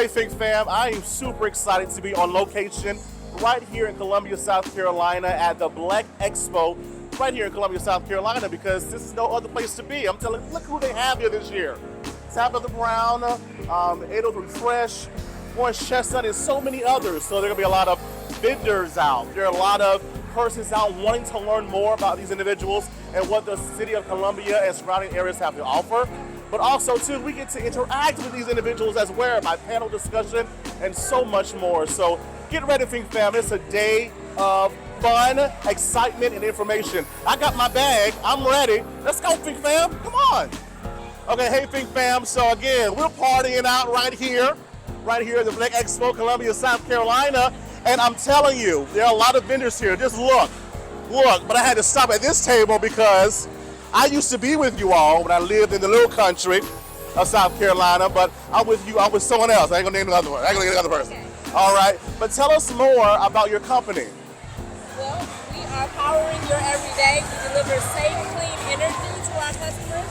Hey, Fink fam, I am super excited to be on location right here in Columbia, South Carolina at the Black Expo right here in Columbia, South Carolina because this is no other place to be. I'm telling you, look who they have here this year. Tabitha Brown, 803 Fresh, Orange Chestnut, and so many others. So there are going to be a lot of vendors out. There are a lot of persons out wanting to learn more about these individuals and what the city of Columbia and surrounding areas have to offer. But also, too, we get to interact with these individuals as well by panel discussion and so much more. So get ready, Fink fam. It's a day of fun, excitement, and information. I got my bag. I'm ready. Let's go, Fink fam. Come on. Okay, hey, Fink fam. So again, we're partying out right here at the Black Expo, Columbia, South Carolina. And I'm telling you, there are a lot of vendors here. Just look. But I had to stop at this table because I used to be with you all when I lived in the little country of South Carolina, but I'm with someone else. I ain't gonna name another one. I ain't gonna name another person. Okay. All right, but tell us more about your company. Well, we are powering your everyday. We deliver safe, clean energy to our customers,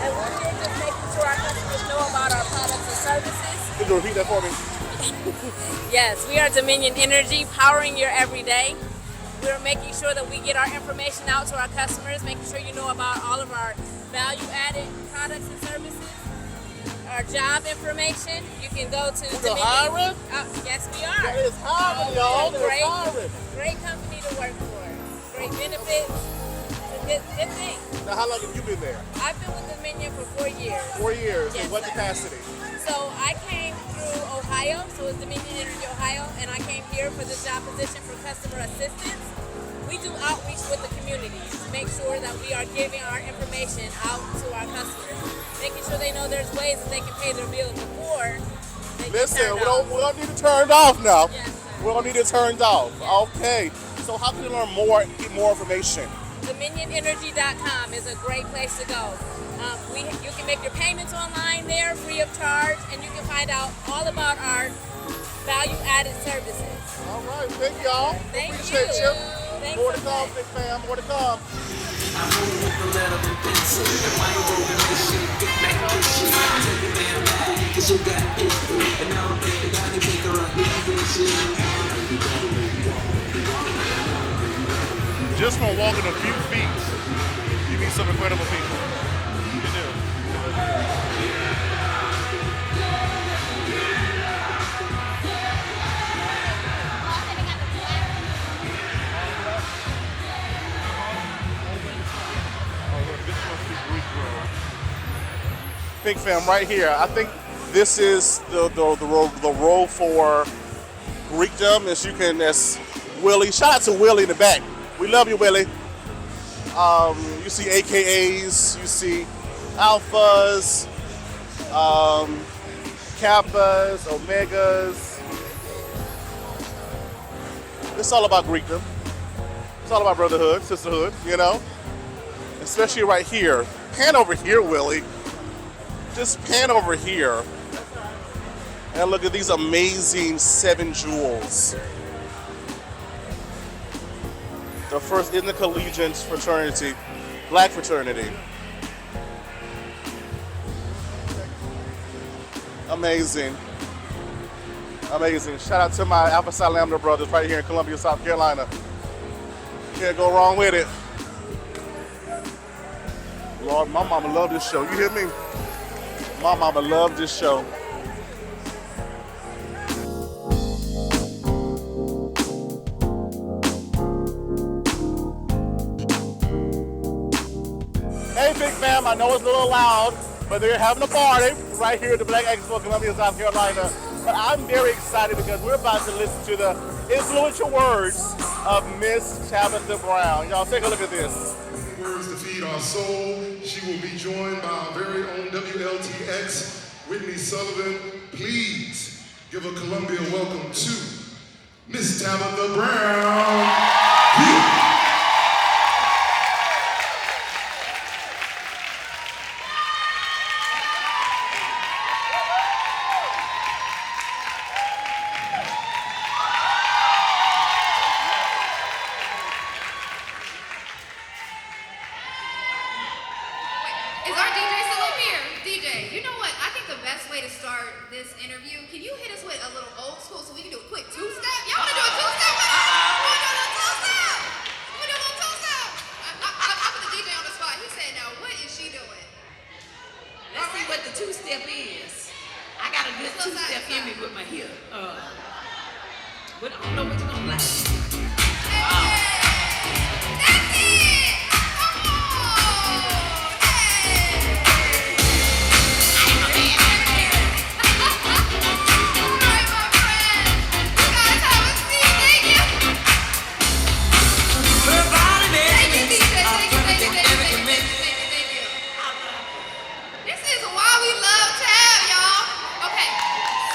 and we're here just making sure our customers know about our products and services. Could you repeat that for me? Yes, we are Dominion Energy, powering your everyday. We're making sure that we get our information out to our customers, making sure you know about all of our value-added products and services, our job information. You can go to Dominion. Hiring? Yes, we are. That is hiring, y'all. Great company to work for. Great benefits. It's a good thing. Now, how long have you been there? I've been with Dominion for 4 years. 4 years. Yes, In what sir. capacity? So I came through Ohio, so it's Dominion Energy Ohio, and I came here for the job position for customer assistance. We do outreach with the community to make sure that we are giving our information out to our customers, making sure they know there's ways that they can pay their bills before they Listen, get we turned don't need it turned off now. Yes, sir. We don't need it turned off. Yes. Okay. So how can you learn more and get more information? DominionEnergy.com is a great place to go. You can make your payments online there free of charge, and you can find out all about our value-added services. All right, thank y'all. Thank Appreciate you. you. Thanks More to so come, much. big fam. More to come. Just from walking a few feet, you meet some incredible people. You do. Big fam, right here. I think this is the role for Greekdom, as Willie. Shout out to Willie in the back. We love you, Willie. You see AKAs, you see Alphas, Kappas, Omegas. It's all about Greekdom. It's all about brotherhood, sisterhood, you know? Especially right here. Pan over here, Willie. Just pan over here. And look at these amazing 7 jewels. The first intercollegiate fraternity, black fraternity. Amazing. Amazing. Shout out to my Alpha Psi Lambda brothers right here in Columbia, South Carolina. Can't go wrong with it. Lord, my mama love this show. You hear me? My mama love this show. Hey, big fam, I know it's a little loud, but they're having a party right here at the Black Expo, Columbia, South Carolina. But I'm very excited because we're about to listen to the influential words of Miss Tabitha Brown. Y'all take a look at this. Words to feed our soul. She will be joined by our very own WLTX, Whitney Sullivan. Please give a Columbia welcome to Miss Tabitha Brown. Is our DJ still up here? DJ, you know what? I think the best best way to start this interview. Can you hit us with a little old school so we can do a quick two-step? Y'all want to do a two-step with us? Want to do a little two-step? Want to do a little two-step? I put the DJ on the spot. He said, now what is she doing? Let's see what the two-step is. I got a good two-step in me with my hip. But I don't know what you're going to like. That's it! Come on! Hey! All right, my friend. You guys have a seat. Thank you. Thank you, DJ. Thank you. This is why we love Tab, y'all. Okay,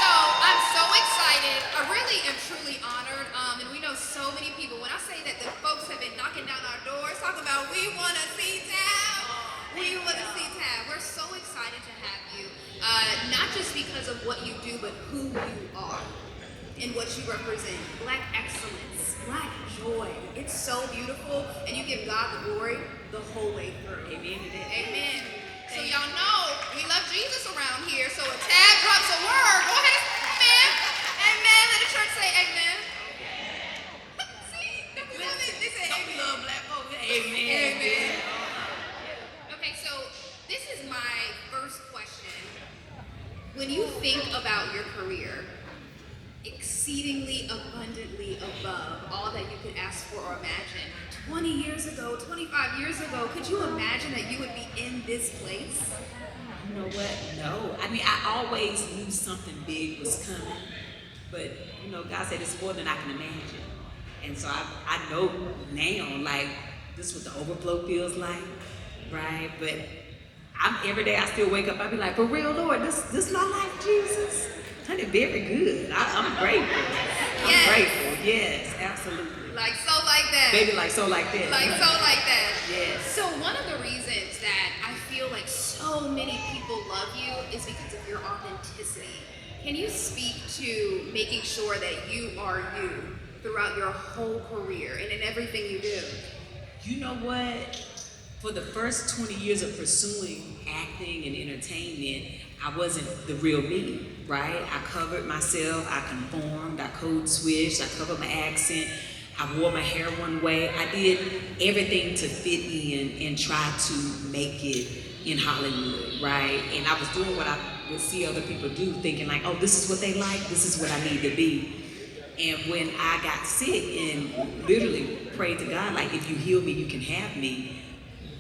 so I'm so excited. I really am truly honored. And we know so many people. When I say that the folks have been knocking down our doors, talking about we want to see Tab. We want to see Tab. We're so excited to have you. Not just because of what you do, but who you are and what you represent. Black excellence, Black joy. It's so beautiful, and you give God the glory the whole way through. Amen to that. Amen. So y'all know we love Jesus around here. So if Tab drops a word, go ahead. Amen. Amen. Let the church say amen. See? We love it. They say amen. Love black folks. Amen. Amen. Okay, so this is my first question. When you think about your career, exceedingly abundantly above all that you could ask for or imagine, 20 years ago, 25 years ago, could you imagine that you would be in this place? You know what? No. I mean, I always knew something big was coming. But, you know, God said it's more than I can imagine. And so I know now, like, this is what the overflow feels like, right? But every day I still wake up, I be like, for real, Lord, this my life, Jesus? Honey, very good. I'm grateful. Yes. I'm grateful. Yes, absolutely. Like so like that. Baby, like so like that. Like so like that. Yes. So one of the reasons that I feel like so many people love you is because of your authenticity. Can you speak to making sure that you are you throughout your whole career and in everything you do? You know what? For the first 20 years of pursuing acting and entertainment, I wasn't the real me, right? I covered myself, I conformed, I code switched, I covered my accent, I wore my hair one way. I did everything to fit in and try to make it in Hollywood, right? And I was doing what I would see other people do, thinking like, oh, this is what they like, this is what I need to be. And when I got sick and literally prayed to God, like, if you heal me, you can have me,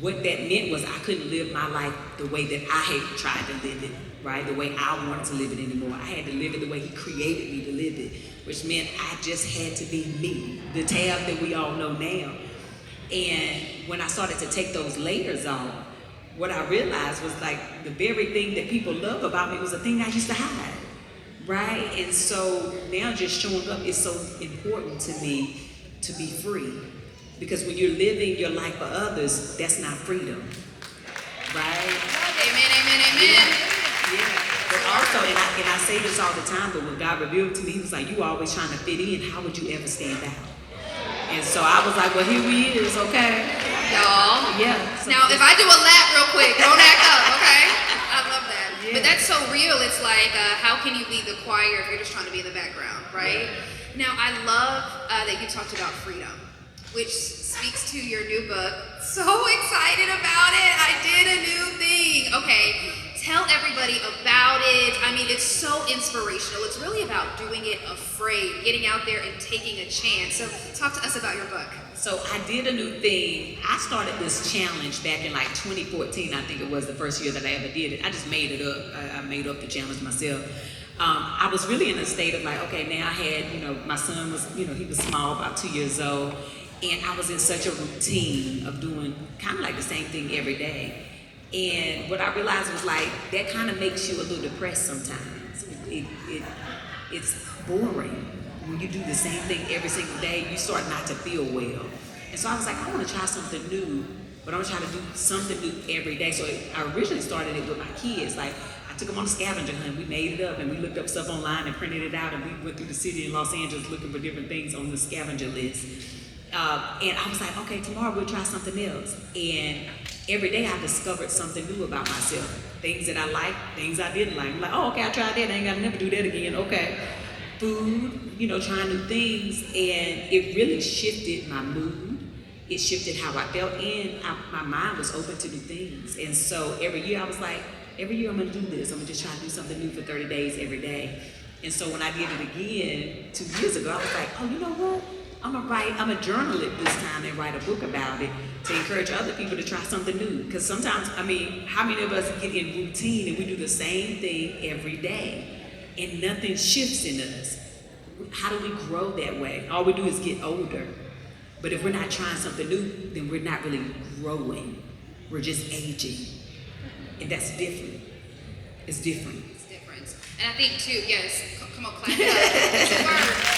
what that meant was I couldn't live my life the way that I had tried to live it, right? The way I wanted to live it anymore. I had to live it the way He created me to live it, which meant I just had to be me, the Tab that we all know now. And when I started to take those layers off, what I realized was like the very thing that people love about me was the thing I used to hide, right? And so now just showing up is so important to me to be free. Because when you're living your life for others, that's not freedom, right? Amen, amen, amen. Yeah. But also, and I say this all the time, but when God revealed to me, He was like, you always trying to fit in. How would you ever stand out? And so I was like, well, here He is, okay? Y'all. Yeah. So now, if I do a lap real quick, don't act up, okay? I love that. Yeah. But that's so real. It's like, how can you lead the choir if you're just trying to be in the background, right? Now, I love that you talked about freedom, which speaks to your new book. So excited about it. I did a new thing. Okay, tell everybody about it. I mean, it's so inspirational. It's really about doing it afraid, getting out there and taking a chance. So talk to us about your book. So I did a new thing. I started this challenge back in like 2014, I think it was the first year that I ever did it. I just made it up. I made up the challenge myself. I was really in a state of like, okay, now I had, my son was, he was small, about 2 years old. And I was in such a routine of doing kind of like the same thing every day. And what I realized was like, that kind of makes you a little depressed sometimes. It's boring. When you do the same thing every single day, you start not to feel well. And so I was like, I want to try something new, but I'm trying to do something new every day. So I originally started it with my kids. Like, I took them on a scavenger hunt. We made it up and we looked up stuff online and printed it out, and we went through the city in Los Angeles looking for different things on the scavenger list. And I was like, okay, tomorrow we'll try something else. And every day I discovered something new about myself. Things that I like, things I didn't like. I'm like, oh, okay, I tried that. I ain't got to never do that again. Okay. Food, trying new things. And it really shifted my mood. It shifted how I felt. And my mind was open to new things. And so every year I was like, every year I'm going to do this. I'm going to just try to do something new for 30 days every day. And so when I did it again 2 years ago, I was like, oh, you know what? I'm gonna journal it this time and write a book about it to encourage other people to try something new. Because sometimes, how many of us get in routine and we do the same thing every day and nothing shifts in us? How do we grow that way? All we do is get older. But if we're not trying something new, then we're not really growing. We're just aging. And that's different. It's different. It's different. And I think too, yes, come on, clap it up. It's a word.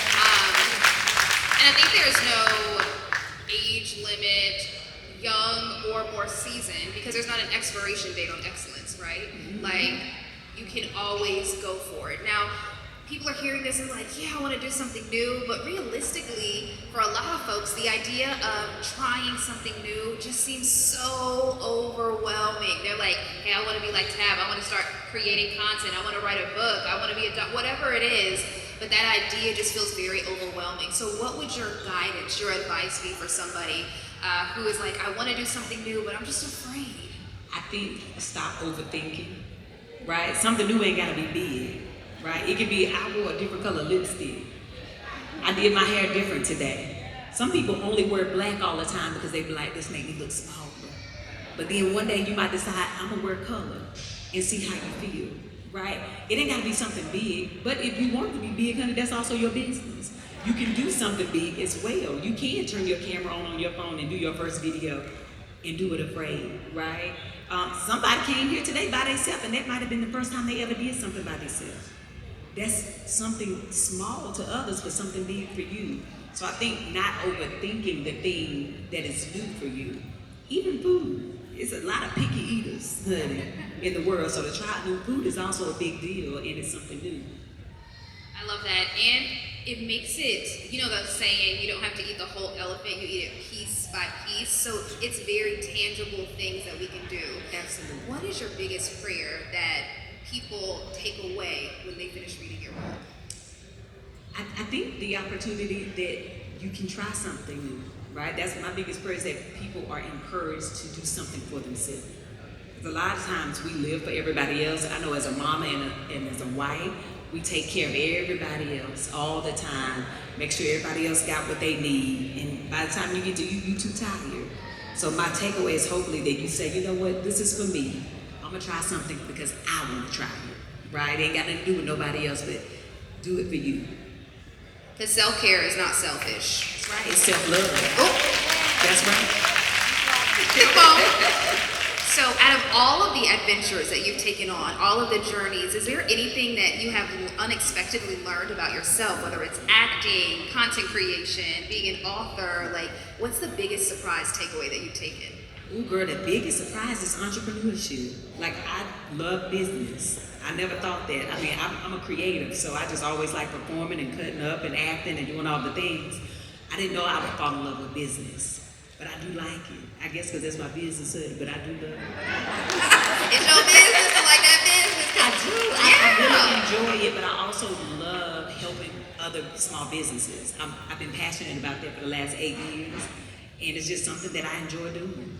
And I think there's no age limit, young or more seasoned, because there's not an expiration date on excellence, right? Mm-hmm. Like, you can always go for it. Now, people are hearing this and like, yeah, I want to do something new, but realistically, for a lot of folks, the idea of trying something new just seems so overwhelming. They're like, hey, I want to be like Tab, I want to start creating content, I want to write a book, I want to be a whatever it is. But that idea just feels very overwhelming. So what would your guidance, your advice be for somebody who is like, I want to do something new, but I'm just afraid? I think stop overthinking, right? Something new ain't got to be big, right? It could be, I wore a different color lipstick. I did my hair different today. Some people only wear black all the time because they be like, this make me look smaller. But then one day you might decide, I'm going to wear color and see how you feel. Right? It ain't gotta be something big, but if you want it to be big, honey, that's also your business. You can do something big as well. You can turn your camera on your phone and do your first video and do it afraid, right? Somebody came here today by themselves and that might have been the first time they ever did something by themselves. That's something small to others, but something big for you. So I think not overthinking the thing that is new for you. Even food. It's a lot of picky eaters, honey, in the world. So to try new food is also a big deal, and it's something new. I love that. And it makes it, the saying, you don't have to eat the whole elephant, you eat it piece by piece. So it's very tangible things that we can do. Absolutely. What is your biggest prayer that people take away when they finish reading your book? I think the opportunity that you can try something new. Right? That's my biggest prayer, is that people are encouraged to do something for themselves. Because a lot of times we live for everybody else. I know as a mama and as a wife, we take care of everybody else all the time. Make sure everybody else got what they need. And by the time you get to you too tired. So my takeaway is hopefully that you say, you know what, this is for me. I'm going to try something because I want to try it. Right? It ain't got nothing to do with nobody else, but do it for you. Because self-care is not selfish. That's right. It's self-love. Oh, that's right. Come on. So out of all of the adventures that you've taken on, all of the journeys, is there anything that you have unexpectedly learned about yourself, whether it's acting, content creation, being an author? Like, what's the biggest surprise takeaway that you've taken? Ooh, girl, the biggest surprise is entrepreneurship. Like, I love business. I never thought that. I'm a creative, so I just always like performing and cutting up and acting and doing all the things. I didn't know I would fall in love with business, but I do like it. I guess because that's my business hood, but I do love it. It's your business, I like that business. I do. Yeah. I really enjoy it, but I also love helping other small businesses. I've been passionate about that for the last 8 years, and it's just something that I enjoy doing.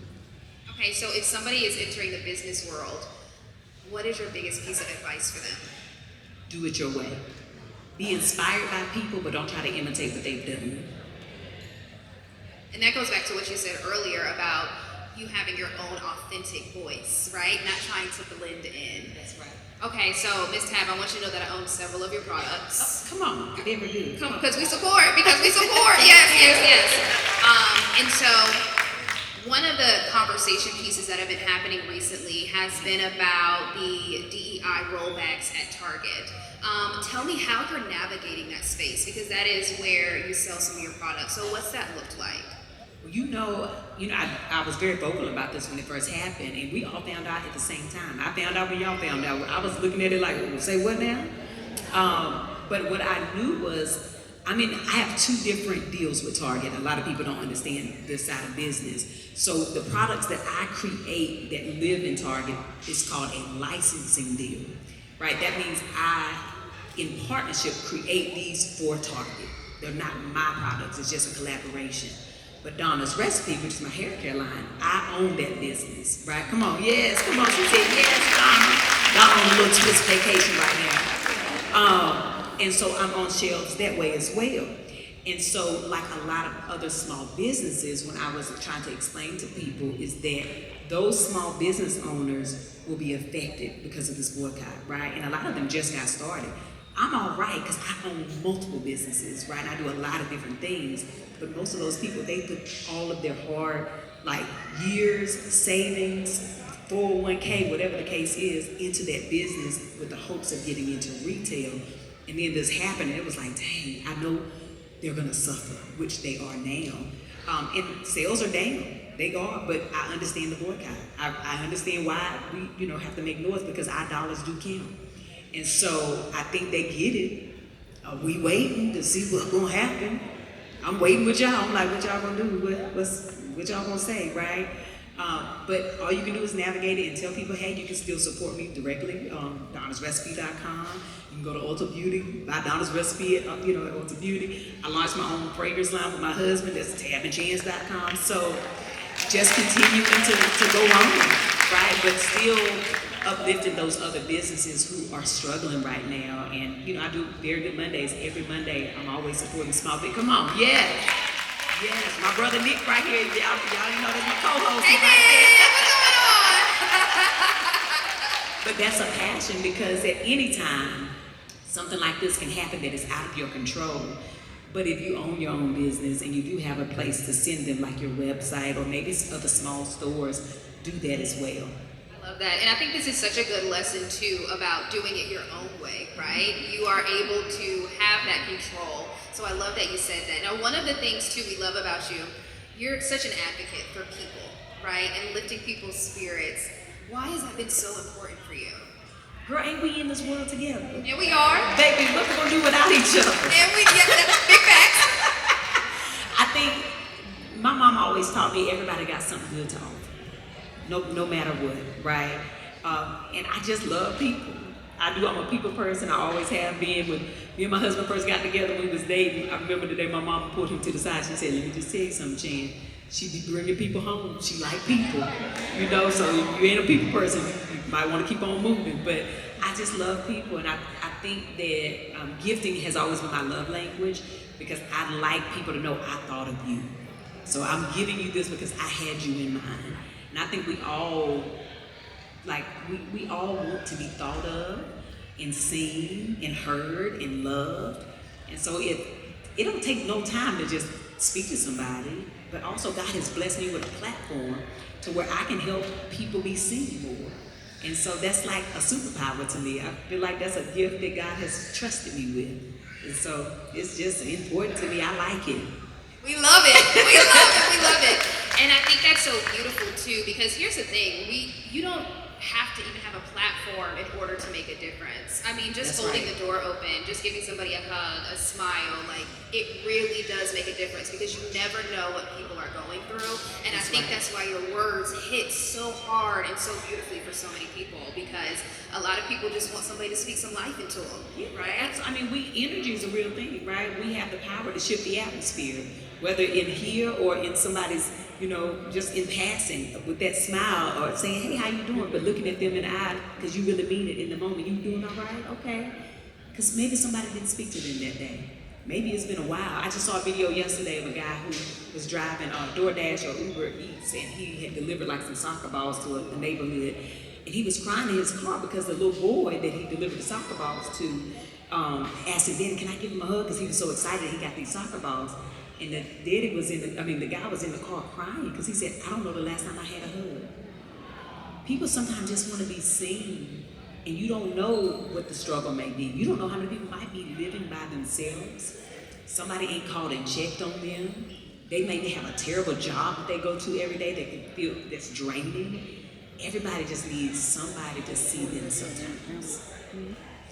Okay, so if somebody is entering the business world, what is your biggest piece of advice for them? Do it your way. Be inspired by people, but don't try to imitate what they've done. And that goes back to what you said earlier about you having your own authentic voice, right? Not trying to blend in. That's right. Okay, so Ms. Tab, I want you to know that I own several of your products. Oh, come on, I never do. Come, because we support. Yes. And so one of the conversation pieces that have been happening recently has been about the DEI rollbacks at Target. Tell me how you're navigating that space, because that is where you sell some of your products. So what's that looked like? I was very vocal about this when it first happened, and we all found out at the same time. I found out when y'all found out. I was looking at it like, say what now? But what I knew was I mean, I have two different deals with Target. A lot of people don't understand this side of business. So the products that I create that live in Target is called a licensing deal, right? That means I, in partnership, create these for Target. They're not my products, it's just a collaboration. But Donna's Recipe, which is my hair care line, I own that business, right? Come on, yes, come on. She said, yes, Donna. Donna on a little twist vacation right now. And so I'm on shelves that way as well. And so, like a lot of other small businesses, when I was trying to explain to people, is that those small business owners will be affected because of this boycott, right? And a lot of them just got started. I'm all right because I own multiple businesses, right? I do a lot of different things. But most of those people, they put all of their hard, like years, savings, 401k, whatever the case is, into that business with the hopes of getting into retail. And then this happened, and it was like, dang, I know they're gonna suffer, which they are now. And sales are down, they are, but I understand the boycott. I understand why we, have to make noise because our dollars do count. And so I think they get it. We waiting to see what's gonna happen. I'm waiting with y'all. I'm like, what y'all gonna do? What y'all gonna say, right? But all you can do is navigate it and tell people, hey, you can still support me directly on Donna'sRecipe.com. You can go to Ulta Beauty, buy Donna's Recipe at Ulta Beauty. I launched my own fragrance line with my husband. That's tabandchance.com. So just continuing to go on, right? But still uplifting those other businesses who are struggling right now. And, I do Very Good Mondays. Every Monday, I'm always supporting small business. Come on, yes. Yes, my brother Nick right here. Y'all know that's my co-host. Hey, Right there. But that's a passion because at any time, something like this can happen that is out of your control. But if you own your own business and you do have a place to send them, like your website or maybe other small stores, do that as well. I love that. And I think this is such a good lesson too about doing it your own way, right? You are able to have that control. So I love that you said that. Now, one of the things too we love about you, you're such an advocate for people, right? And lifting people's spirits. Why has that been so important for you? Girl, ain't we in this world together? Yeah, we are. Baby, what we gonna do without each other? And we get that big facts. I think my mom always taught me everybody got something good to offer. No matter what, right? And I just love people. I'm a people person. I always have been. When me and my husband first got together, we was dating. I remember the day my mom pulled him to the side. She said, let me just tell you something, Chan. She be bringing people home. She like people, so if you ain't a people person, you might want to keep on moving. But I just love people. And I think that gifting has always been my love language because I like people to know I thought of you. So I'm giving you this because I had you in mind. And I think we all we all want to be thought of and seen and heard and loved. And so it don't take no time to just speak to somebody, but also God has blessed me with a platform to where I can help people be seen more. And so that's like a superpower to me. I feel like that's a gift that God has trusted me with. And so it's just important to me. I like it. We love it. We love it. We love it. And I think that's so beautiful too, because here's the thing: you don't have to even have a platform in order to make a difference. I mean, just holding the door open, just giving somebody a hug, a smile, like it really does make a difference because you never know what people are going through. And I think that's why your words hit so hard and so beautifully for so many people, because a lot of people just want somebody to speak some life into them, right? I mean, energy is a real thing, right? We have the power to shift the atmosphere, whether in here or in somebody's, just in passing with that smile or saying, hey, how you doing? But looking at them in the eye because you really mean it in the moment. You doing all right? Okay. Because maybe somebody didn't speak to them that day. Maybe it's been a while. I just saw a video yesterday of a guy who was driving DoorDash or Uber Eats, and he had delivered like some soccer balls to a neighborhood. And he was crying in his car because the little boy that he delivered the soccer balls to asked him, Daddy, can I give him a hug? Because he was so excited he got these soccer balls. And the daddy the guy was in the car crying because he said, I don't know the last time I had a hug. People sometimes just want to be seen, and you don't know what the struggle may be. You don't know how many people might be living by themselves. Somebody ain't called and checked on them. They may have a terrible job that they go to every day that can feel that's draining. Everybody just needs somebody to see them sometimes.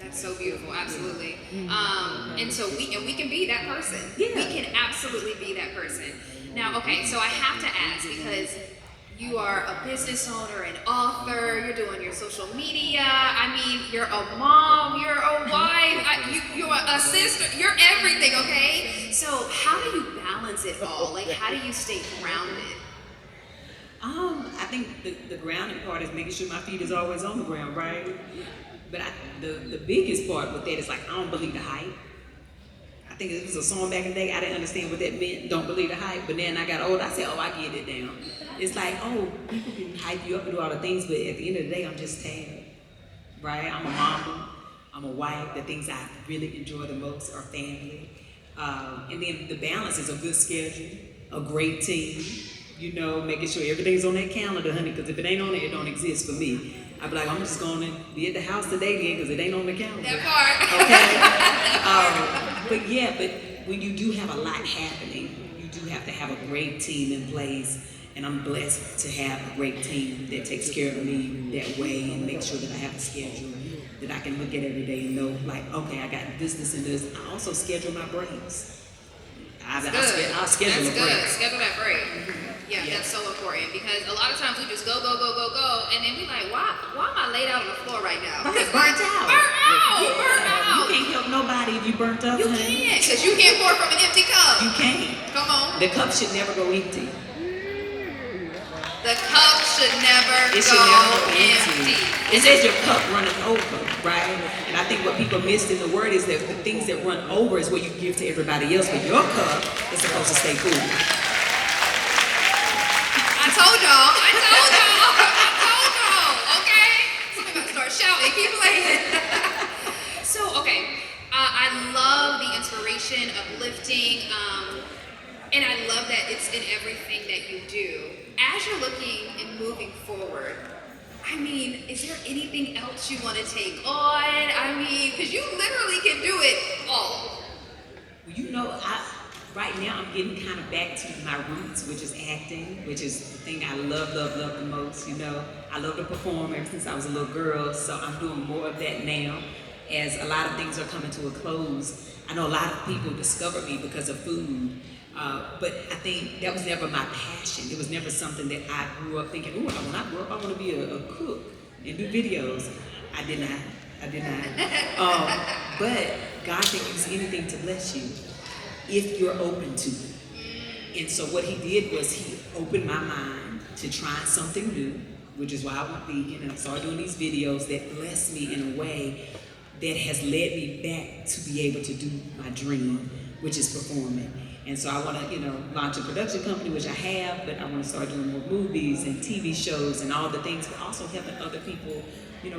That's so beautiful, absolutely. And so we can be that person. Yeah. We can absolutely be that person. Now, okay, so I have to ask because you are a business owner, an author, you're doing your social media. I mean, you're a mom, you're a wife, you're a sister, you're everything, okay? So how do you balance it all? Like, how do you stay grounded? I think the grounding part is making sure my feet is always on the ground, right? But the biggest part with that is like, I don't believe the hype. I think it was a song back in the day, I didn't understand what that meant, don't believe the hype. But then I got older, I said, oh, I get it now. It's like, oh, people can hype you up and do all the things, but at the end of the day, I'm just tired, right? I'm a mama, I'm a wife. The things I really enjoy the most are family. And then the balance is a good schedule, a great team, you know, making sure everything's on that calendar, honey, because if it ain't on there, it don't exist for me. I'd be like, I'm just going to be at the house today again because it ain't on the calendar. That part. Okay? But when you do have a lot happening, you do have to have a great team in place. And I'm blessed to have a great team that takes care of me that way and make sure that I have a schedule that I can look at every day and know, like, okay, I got this, and this. I also schedule my breaks. I'll schedule a break. Schedule that break. Yeah, that's so important because a lot of times we just go, and then we like, why am I laid out on the floor right now? Because burnt out. You can't help nobody if you burnt out. You can't, because you can't pour from an empty cup. You can't. Come on. The cup should never go empty. The cup should never go empty. It says your cup runneth over, right? And I think what people missed in the word is that the things that run over is what you give to everybody else, but your cup is supposed to stay full. I told y'all, okay? Somebody about to start shouting, keep playing. So, okay, I love the inspiration, uplifting, and I love that it's in everything that you do. As you're looking and moving forward, I mean, is there anything else you want to take on? I mean, because you literally can do it all. Well, you know, right now I'm getting kind of back to my roots, which is acting, which is the thing I love the most, you know. I love to perform ever since I was a little girl, so I'm doing more of that now as a lot of things are coming to a close. I know a lot of people discovered me because of food. But I think that was never my passion. It was never something that I grew up thinking, oh, when I grow up, I want to be a cook and do videos. I did not. But God can use anything to bless you if you're open to it. And so what he did was he opened my mind to trying something new, which is why I went vegan and I started doing these videos that blessed me in a way that has led me back to be able to do my dream, which is performing. And so I want to, launch a production company, which I have, but I want to start doing more movies and TV shows and all the things, but also helping other people,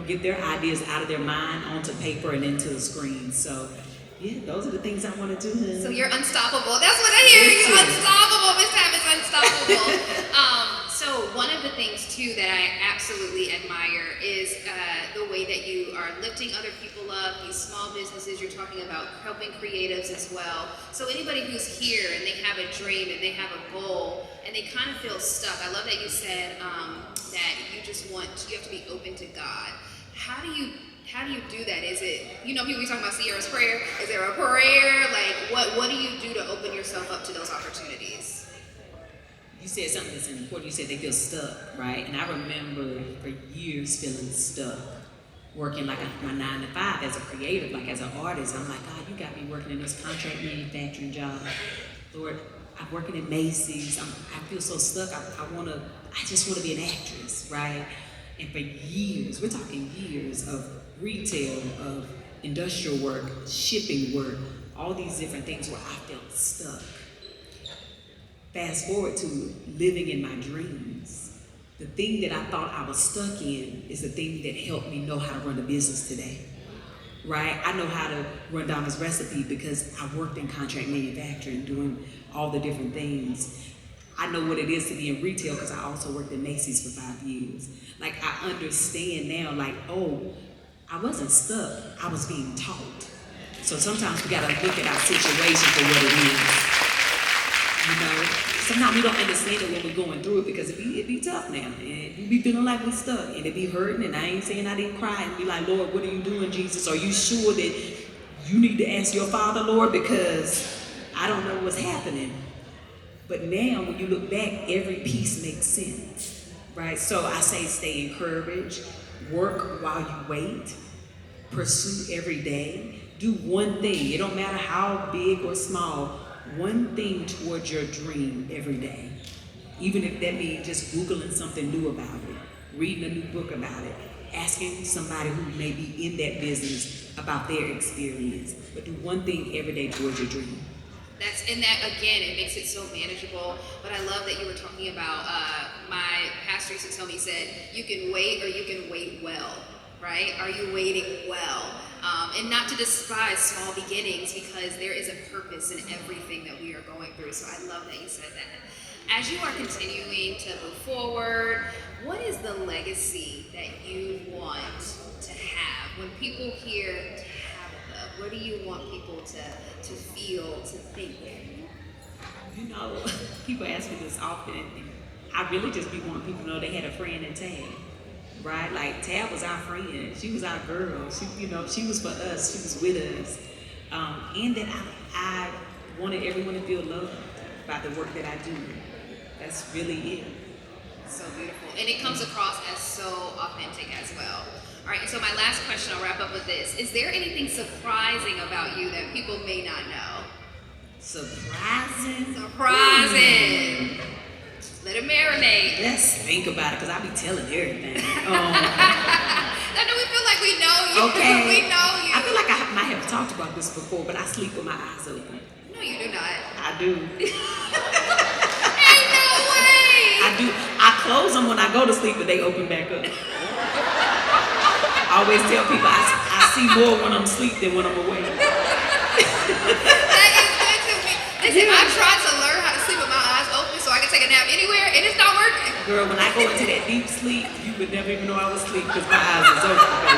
get their ideas out of their mind onto paper and into the screen. So, yeah, those are the things I want to do. So you're unstoppable. That's what I hear. You're unstoppable. Miss Tab is unstoppable. So one of the things, too, that I absolutely admire is the way that you are lifting other people up, these small businesses. You're talking about helping creatives as well. So anybody who's here and they have a dream and they have a goal and they kind of feel stuck. I love that you said that you have to be open to God. How do you do that? Is it, people be talking about Sierra's prayer. Is there a prayer? Like, what do you do to open yourself up to those opportunities? You said something that's important. You said they feel stuck, right? And I remember for years feeling stuck, working like my 9 to 5 as a creative, like as an artist. I'm like, God, you got me working in this contract manufacturing job. Lord, I'm working at Macy's. I feel so stuck. I just want to be an actress, right? And for years, we're talking years of retail, of industrial work, shipping work, all these different things where I felt stuck. Fast forward to living in my dreams. The thing that I thought I was stuck in is the thing that helped me know how to run a business today, right? I know how to run down this recipe because I worked in contract manufacturing, doing all the different things. I know what it is to be in retail because I also worked at Macy's for 5 years. Like, I understand now, like, oh, I wasn't stuck, I was being taught. So sometimes we gotta look at our situation for what it is. sometimes we don't understand it when we're going through it because it be tough now. And we be feeling like we stuck and it be hurting. And I ain't saying I didn't cry and be like, Lord, what are you doing, Jesus? Are you sure that you need to ask your Father, Lord? Because I don't know what's happening. But now when you look back, every piece makes sense, right? So I say stay encouraged, work while you wait, pursue every day, do one thing. It don't matter how big or small, one thing towards your dream every day. Even if that means just Googling something new about it, reading a new book about it, asking somebody who may be in that business about their experience. But do one thing every day towards your dream. And that again, it makes it so manageable. But I love that you were talking about, my pastor used to tell me, he said, you can wait or you can wait well, right? Are you waiting well? And not to despise small beginnings because there is a purpose in everything that we are going through. So I love that you said that. As you are continuing to move forward, what is the legacy that you want to have? When people hear Tabitha, what do you want people to feel, to think? You know, people ask me this often, and I really just be wanting people to know they had a friend in Tab, right? Like Tab was our friend, she was our girl. She was for us, she was with us, and that I wanted everyone to feel loved by the work that I do. That's really it. So beautiful, and it comes across as so authentic as well. All right, and so my last question, I'll wrap up with this. Is there anything surprising about you that people may not know? Surprising? Surprising. Let it marinate. Let's think about it, because I be telling everything. I know we feel like we know you. Okay. We know you. I feel like I might have talked about this before, but I sleep with my eyes open. No, you do not. I do. Ain't no way. I do. I close them when I go to sleep, but they open back up. I always tell people I see more when I'm asleep than when I'm awake. That is good to me. Listen, I've tried to learn how to sleep with my eyes open so I can take a nap anywhere, and it's not working. Girl, when I go into that deep sleep, you would never even know I was asleep because my eyes was open, baby.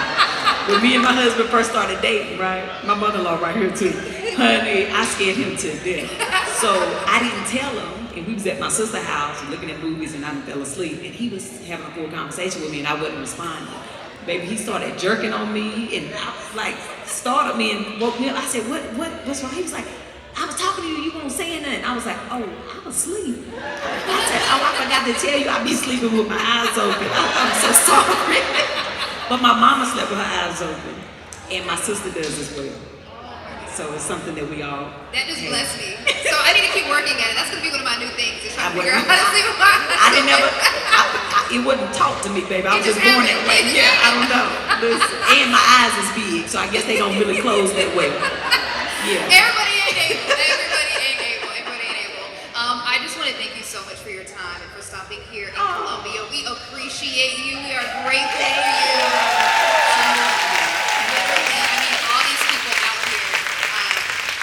When me and my husband first started dating, right? My mother-in-law right here too. Honey, I scared him to death. So I didn't tell him, and we was at my sister's house looking at movies, and I fell asleep, and he was having a full conversation with me, and I wasn't responding. Baby, he started jerking on me, and I was like, startled me and woke me up. I said, what's wrong? He was like, I was talking to you, you weren't saying nothing. I was like, oh, I was asleep. I said, oh, I forgot to tell you I be sleeping with my eyes open. I'm so sorry. But my mama slept with her eyes open, and my sister does as well. So it's something that we all That just have. blessed me. So I need to keep working at it. That's gonna be one of my new things. Is trying to figure out how to sleep with my eyes. I didn't never. It wouldn't talk to me, baby. I was just born that way. Yeah, I don't know. Listen, and my eyes is big, so I guess they don't really close that way. Yeah. Everybody ain't able. I just want to thank you so much for your time and for stopping here in Columbia. We appreciate you. We are grateful for you. Literally, I mean, all these people out here,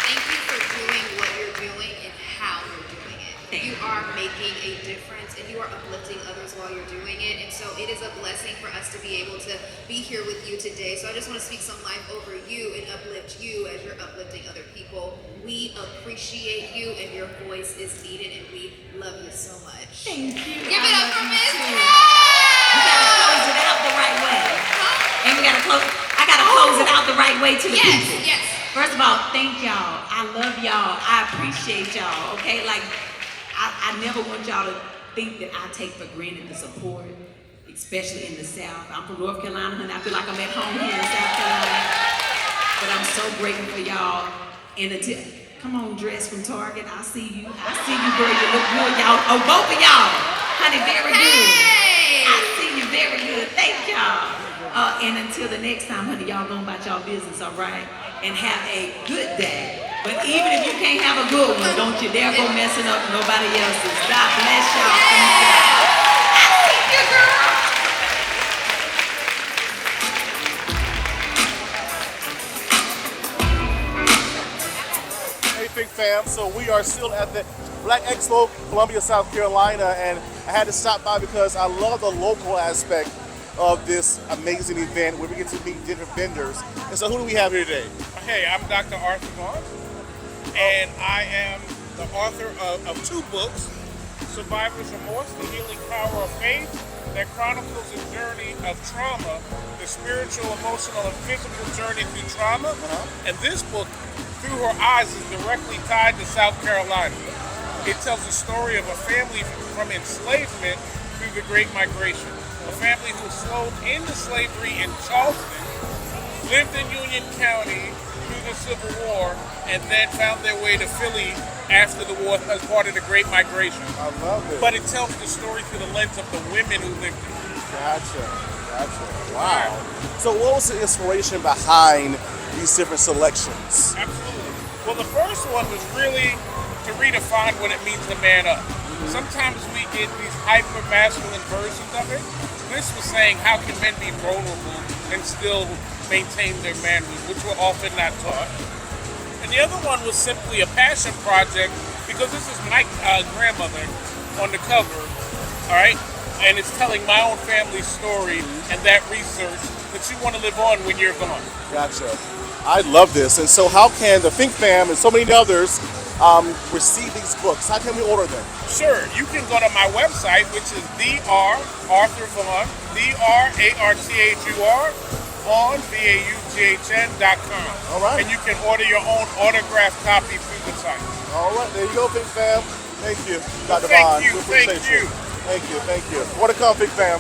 thank you for doing what you're doing and how you're doing it. You are making a difference and you are uplifting others while you're doing it. And so it is a blessing for us to be able to be here with you today. So I just want to speak some life over you and uplift you as you're uplifting other people. We appreciate you and your voice is needed and we love you so much. Thank you. Give it up for Miss We gotta close it out the right way. And I gotta close it out the right way to the people. Yes. First of all, thank y'all. I love y'all. I appreciate y'all. Okay, like I never want y'all to think that I take for granted the support, especially in the South. I'm from North Carolina, and I feel like I'm at home here in South Carolina. But I'm so grateful for y'all. And come on, dress from Target. I see you, girl. You look good, y'all. Oh, both of y'all, honey, very good. I see you, very good. Thank y'all. And until the next time, honey, y'all go about y'all business, all right? And have a good day. But even if you can't have a good one, don't you dare go messing up nobody else's. God bless y'all. I see you, girl. Hey, Big Fam. So we are still at the Black Expo, Columbia, South Carolina, and I had to stop by because I love the local aspect of this amazing event where we get to meet different vendors. And so who do we have here today? Hey, I'm Dr. Arthur Vaughn, and I am the author of two books. Survivor's Remorse, The Healing Power of Faith, that chronicles a journey of trauma, the spiritual, emotional, and physical journey through trauma. And this book, Through Her Eyes, is directly tied to South Carolina. It tells the story of a family from enslavement through the Great Migration. A family who was sold into slavery in Charleston, lived in Union County through the Civil War, and then found their way to Philly after the war as part of the Great Migration. I love it. But it tells the story through the lens of the women who lived there. Gotcha. Wow. So what was the inspiration behind these different selections? Absolutely. Well, the first one was really to redefine what it means to man up. Sometimes we get these hyper-masculine versions of it. This was saying, how can men be vulnerable and still maintain their manhood, which we're often not taught. And the other one was simply a passion project, because this is my grandmother on the cover, all right? And it's telling my own family story and that research that you want to live on when you're gone. Gotcha. I love this. And so how can the Fink Fam and so many others receive these books? How can we order them? Sure, you can go to my website, which is Arthur Vaughn, DRARTHUR, VAUGHN.com. All right. And you can order your own autographed copy through the site. All right, there you go, Fink Fam. Thank you, Dr. Thank Vaughn. you, We appreciate thank you. Thank you. More to come, Fink Fam.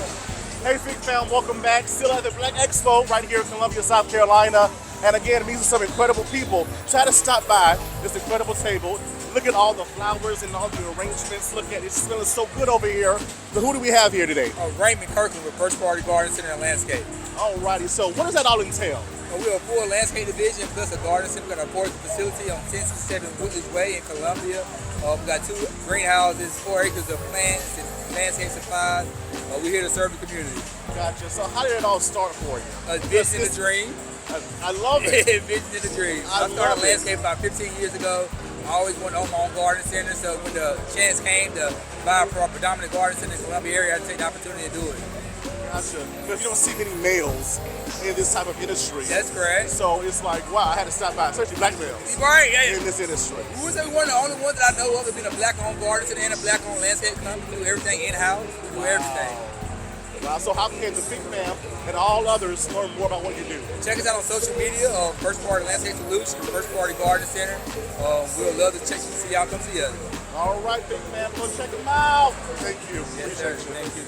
Hey, Fink Fam, welcome back. Still at the Black Expo right here in Columbia, South Carolina. And again, these are some incredible people. Try to stop by this incredible table. Look at all the flowers and all the arrangements. Look at it. It's smelling so good over here. So who do we have here today? Raymond Kirkland with First Party Garden Center and Landscape. Alrighty, so what does that all entail? We're a full landscape division plus a garden center. We got a fourth facility on 1067 Woodley's Way in Columbia. We got 2 greenhouses, 4 acres of plants and landscape supplies. We're here to serve the community. Gotcha. So how did it all start for you? A vision and a dream. I love it. Vision and a dream. I I started love it. landscape about 15 years ago. I always wanted to own my own garden center, so when the chance came to buy a predominant garden center in the Columbia area, I had to take the opportunity to do it. Gotcha. Because you don't see many males in this type of industry. That's correct. So it's like, wow, I had to stop by, especially black males Right, yeah. in this industry. We was one of the only ones that I know of that's been a black-owned garden center and a black-owned landscape company. We do everything in-house. We do everything. Wow. So how can the Fink Fam and all others learn more about what you do? Check us out on social media, First Party Landscape Solutions, First Party Garden Center. We would love to check you, see y'all come see us. All right, Fink Fam, go check them out. Thank you. Yes, sir. Appreciate you. Thank you.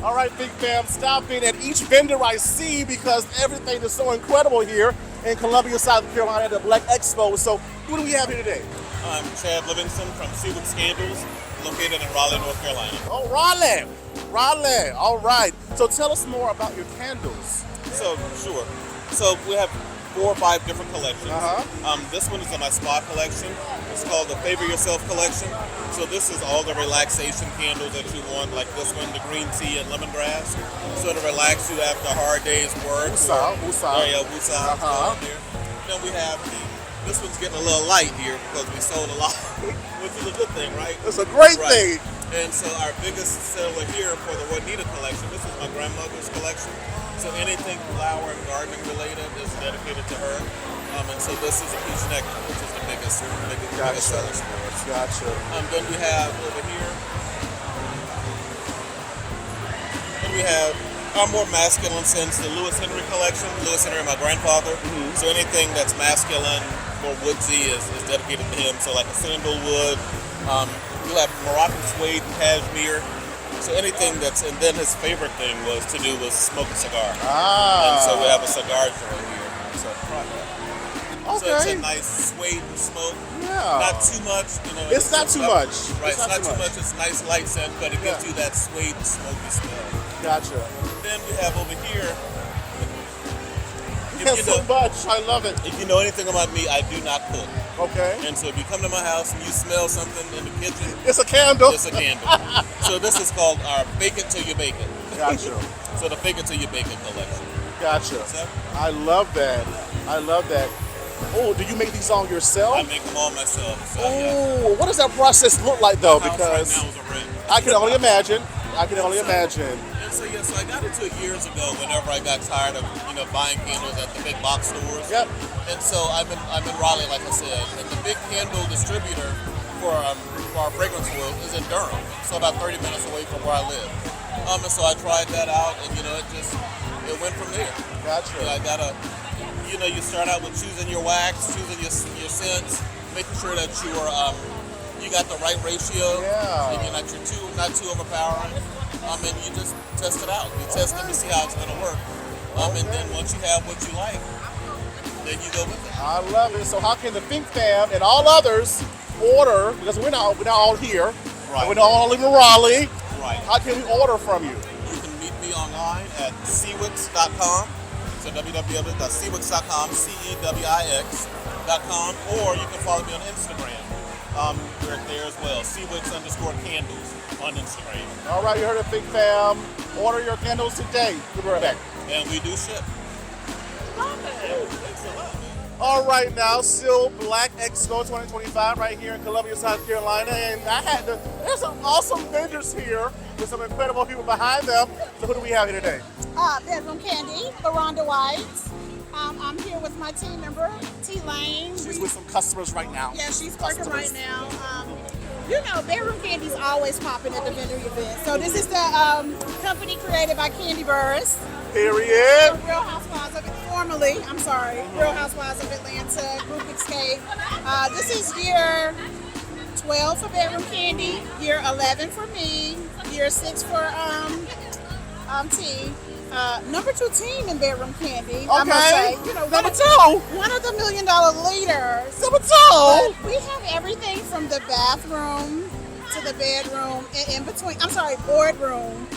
All right, Fink Fam, stop in at each vendor I see because everything is so incredible here in Columbia, South Carolina at the Black Expo. So who do we have here today? I'm Chad Livingston from Seawood Scandals, located in Raleigh, North Carolina. Oh, Raleigh. All right. So tell us more about your candles. So, sure. So we have 4 or 5 different collections. Uh-huh. This one is in my spa collection. It's called the Favor Yourself collection. So this is all the relaxation candles that you want, like this one, the green tea and lemongrass. So to relax you after a hard day's work. Woosah. Woosah. Uh-huh. Then we have this one's getting a little light here because we sold a lot, which is a good thing, right? It's a great Right. thing. And so our biggest seller here for the Juanita collection, this is my grandmother's collection. So anything flower and gardening related is dedicated to her. And so this is a peach nectar, which is the biggest sellers for us. Gotcha. Then we have over here, then we have our more masculine scents, the Lewis Henry collection. Lewis Henry, my grandfather. So anything that's masculine, more woodsy is dedicated to him. So like a sandalwood, you have Moroccan suede and cashmere. So anything that's, and then his favorite thing was smoke a cigar. And so we have a cigar joint here. So, so it's a nice suede and smoke. Yeah. Not too much, you know. It's not too much. Right, it's not too much. It's nice light scent, but it gives you that suede and smoky smell. Gotcha. Then we have over here. You have so much. I love it. If you know anything about me, I do not cook. Okay. And so if you come to my house and you smell something in the kitchen, It's a candle. it's a candle. So this is called our Bake It Till You Bake It. Gotcha. So the Bake It Till You Bake It collection. Gotcha. So I love that. Oh, do you make these all yourself? I make them all myself. So yeah. Oh, what does that process look like though? My house Because right now is a rent. I can only imagine. And so yes, so I got into it years ago. Whenever I got tired of buying candles at the big box stores. Yep. And so I'm in Raleigh, like I said, and the big candle distributor for for our fragrance world is in Durham, so about 30 minutes away from where I live. And so I tried that out, and it went from there. Gotcha. I gotta, you start out with choosing your wax, choosing your scents, making sure that you got the right ratio, Yeah. and you're not too overpowering. And you just test it out. You test it to see how it's gonna work. And then once you have what you like, then you go with it. I love it. So how can the Fink fam and all others order, because we're not all here, Right. we're not all in Raleigh. Right. How can we order from you? You can meet me online at cewix.com. So www.cewix.com, CEWIX.com, or you can follow me on Instagram. We're there as well. Cewix_candles on Instagram. All right, you heard it, Fink fam. Order your candles today. We'll be right back. And we do ship. All right, now still Black Expo 2025 right here in Columbia, South Carolina, and there's some awesome vendors here with some incredible people behind them. So who do we have here today? Bedroom Candy, LaRonda White. I'm here with my team member, T Lane. She's with some customers right now. Yeah, she's working right now. Bedroom Candy's always popping at the vendor event. So this is the company created by Candy Burris. Period. Real Housewives of Real Housewives of Atlanta, Group Escape. This is year 12 for Bedroom Candy, year 11 for me, year 6 for T. Number 2 team in Bedroom Candy. I must say, number 2. One of the $1 million leaders. Number 2. But we have everything from the bathroom to the bedroom and in between. I'm sorry, boardroom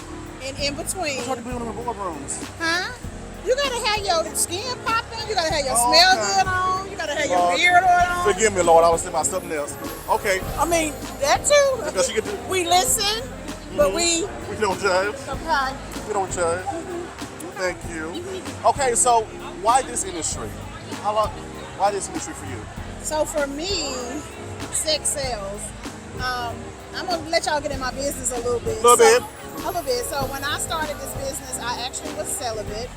and in between. What's hard to be in the boardrooms? Huh? You gotta have your skin popping. You gotta have your smell good on. You gotta have your beard on. Forgive me, Lord. I was thinking about something else. Okay. I mean, that too. Because you get to, We listen, but we don't judge. okay. We don't judge. Thank you. Okay, so why this industry? Why this industry for you? So for me, sex sells. I'm gonna let y'all get in my business a little bit. A little bit. So when I started this business, I actually was celibate.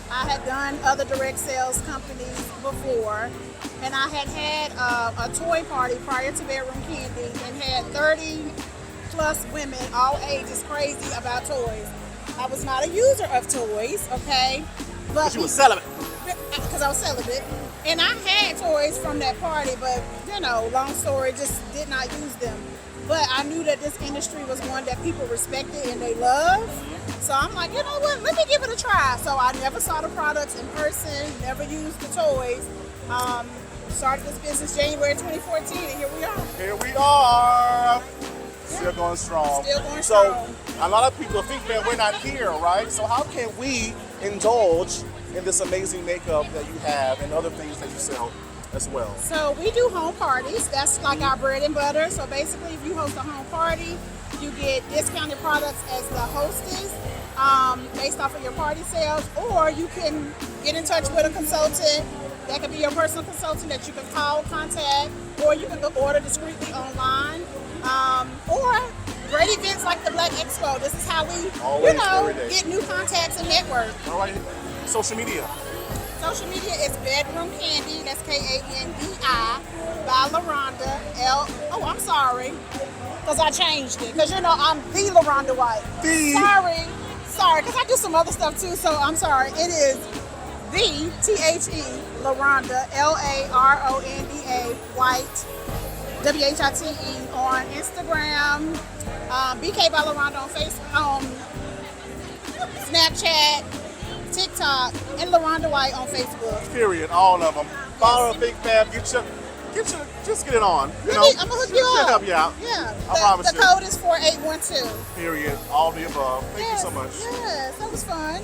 I had done other direct sales companies before, and I had a toy party prior to Bedroom Candy and had 30 plus women, all ages, crazy about toys. I was not a user of toys, okay? But you were celibate. Because I was celibate. And I had toys from that party, but, long story, just did not use them. But I knew that this industry was one that people respected and they loved. So I'm like, you know what, let me give it a try. So I never saw the products in person, never used the toys. Started this business January 2014, and here we are. Here we are. Still going strong. Still going strong. A lot of people think that we're not here, right? So how can we indulge in this amazing makeup that you have and other things that you sell as well? So we do home parties. That's like our bread and butter. So basically, if you host a home party, you get discounted products as the hostess based off of your party sales, or you can get in touch with a consultant. That could be your personal consultant that you can call, contact, or you can order discreetly online. Or great events like the Black Expo. This is how we, get new contacts and network. All right. Social media. Social media is Bedroom Candy. That's KANDI by LaRonda. I'm sorry, because I changed it. Because I'm the LaRonda White. Sorry, because I do some other stuff too. So I'm sorry. It is the THE LaRonda LaRonda White. WHITE on Instagram, BK by LaRonda on Facebook, Snapchat, TikTok, and LaRonda White on Facebook. Period. All of them. Follow the Big Fab. Just get it on. I'm gonna hook you up. Help you out. Yeah. I promise the code is 4812. Period. All the above. Thank you so much. Yes, that was fun.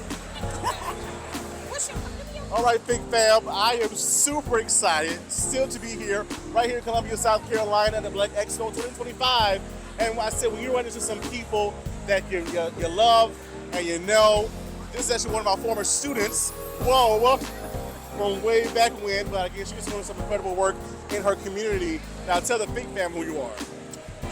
All right, Big Fab, I am super excited still to be here, right here in Columbia, South Carolina at the Black Expo 2025. And I said, when you run into some people that you love and this is actually one of my former students. Whoa, from way back when, but again, she's doing some incredible work in her community. Now tell the Big Fam who you are.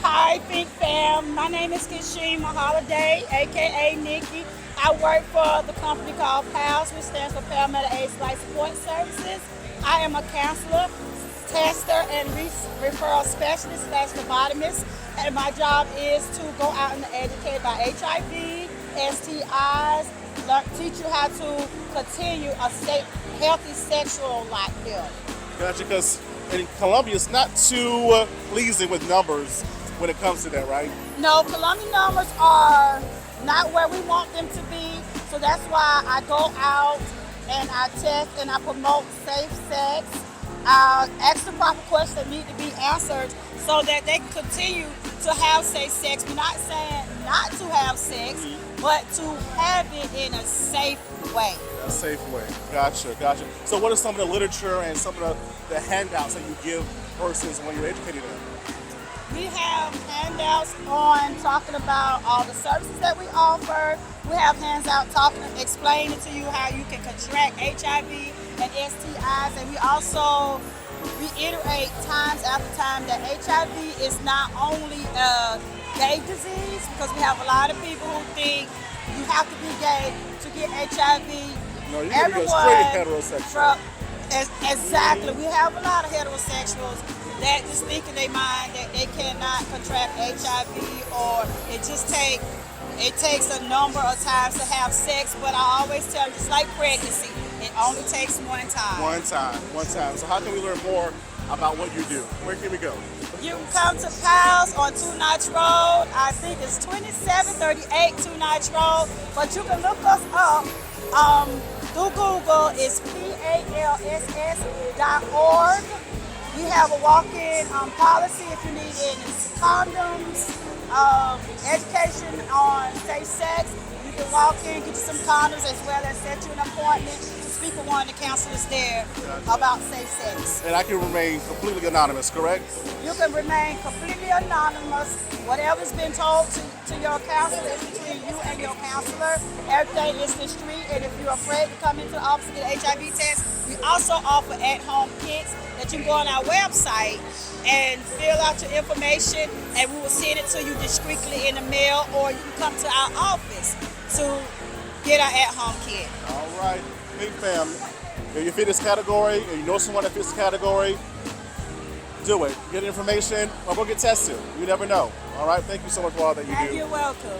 Hi, Big Fam. My name is Kashima Holiday, aka Nikki. I work for the company called PALS, which stands for Paramedical Aid Life Support Services. I am a counselor, tester and referral specialist / phlebotomist, and my job is to go out and educate about HIV, STIs, teach you how to continue a healthy sexual life. Gotcha, because in Colombia, it's not too pleasing with numbers when it comes to that, right? No, Colombian numbers are not where we want them to be, so that's why I go out and I test and I promote safe sex. I ask the proper questions that need to be answered so that they can continue to have safe sex. We're not saying not to have sex, but to have it in a safe way. A safe way. Gotcha. So what are some of the literature and some of the handouts that you give persons when you're educating them? We have handouts on talking about all the services that we offer. We have handouts explaining to you how you can contract HIV and STIs, and we also reiterate times after time that HIV is not only a gay disease, because we have a lot of people who think you have to be gay to get HIV. No, you can be straight heterosexual. Exactly. We have a lot of heterosexuals that just think in their mind that they cannot contract HIV, or it takes a number of times to have sex. But I always tell them, just like pregnancy, it only takes one time. One time. So how can we learn more about what you do? Where can we go? You can come to Pals on Two Notch Road. I think it's 2738 Two Notch Road. But you can look us up through Google. It's PALSS.org. We have a walk-in policy if you need any condoms, education on safe sex. You can walk in, get you some condoms, as well as set you an appointment to speak with one of the counselors there about safe sex. And I can remain completely anonymous, correct? You can remain completely anonymous. Whatever's been told to your counselor is between you and your counselor. Everything is discreet, and if you're afraid to come into the office and get an HIV test, we also offer at-home kits that you can go on our website and fill out your information, and we will send it to you discreetly in the mail, or you can come to our office to get our at-home kit. All right, big fam. If you fit this category, or you know someone that fits the category, do it. Get information, or go get tested. You never know. All right, thank you so much for all that you do. You're welcome.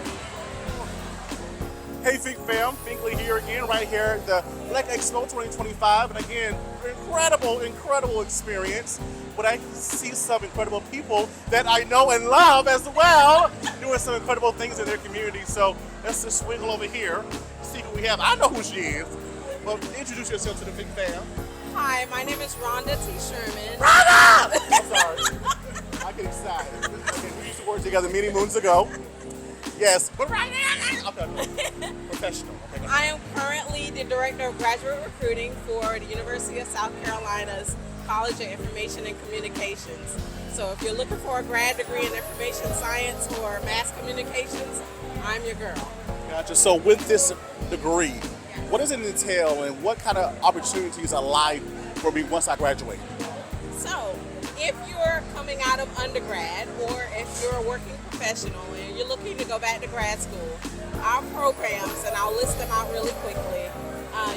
Hey, Fink fam, Finkley here again, right here at the Black Expo 2025, and again, incredible experience. But I see some incredible people that I know and love as well, doing some incredible things in their community. So let's just swing over here, see who we have. I know who she is. Well, introduce yourself to the Fink fam. Hi, my name is Rhonda T. Sherman. Rhonda! I'm sorry. I get excited. Okay, we used to work together many moons ago. Yes, but right now, okay. Professional. Okay. I am currently the Director of Graduate Recruiting for the University of South Carolina's College of Information and Communications. So if you're looking for a grad degree in information science or mass communications, I'm your girl. Gotcha. So with this degree, what does it entail, and what kind of opportunities are live for me once I graduate? So if you're coming out of undergrad, or if you're a working professional and you're looking to go back to grad school, our programs, and I'll list them out really quickly.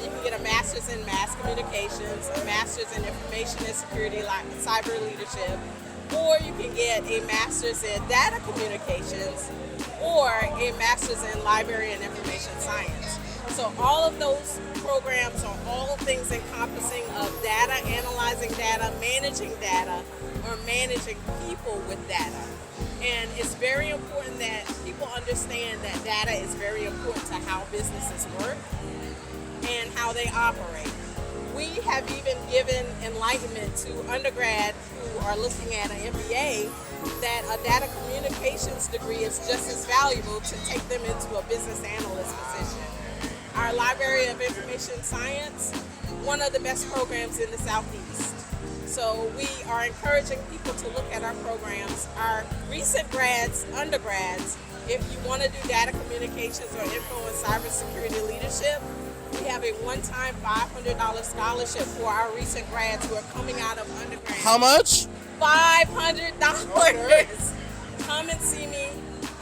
You can get a master's in mass communications, a master's in information and security, like cyber leadership, or you can get a master's in data communications, or a master's in library and information science. So all of those programs are all things encompassing of data, analyzing data, or managing people with data. And it's very important that people understand that data is very important to how businesses work and how they operate. We have even given enlightenment to undergrad who are looking at an MBA that a data communications degree is just as valuable to take them into a business analyst position. Our Library of Information Science, one of the best programs in the Southeast. So we are encouraging people to look at our programs. Our recent grads, undergrads, if you want to do data communications or info and cybersecurity leadership, we have a one-time $500 scholarship for our recent grads who are coming out of undergrad. How much? $500. Okay. Come and see me,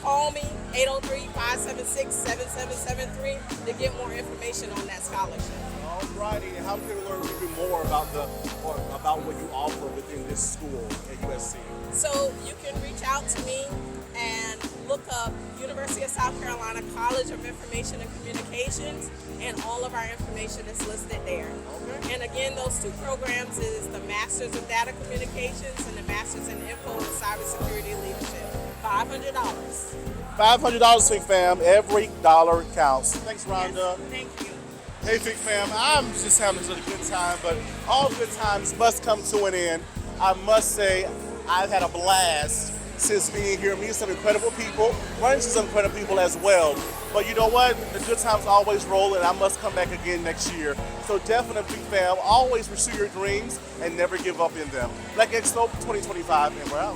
call me, 803-576-7773 to get more information on that scholarship. Alrighty, and how can we learn even more about what you offer within this school at USC? So you can reach out to me and look up University of South Carolina College of Information and Communications, and all of our information is listed there. Okay. And again, those two programs is the Masters of Data Communications and the Masters in Info and Cybersecurity Leadership. $500. $500, Fig Fam. Every dollar counts. Thanks, Rhonda. Yes, thank you. Hey, Fig Fam. I'm just having such a good time, but all good times must come to an end. I must say, I've had a blast since being here, meeting some incredible people, running into some incredible people as well. But you know what? The good times always roll, and I must come back again next year. So definitely, fam, always pursue your dreams and never give up in them. Black Expo 2025, and we're out.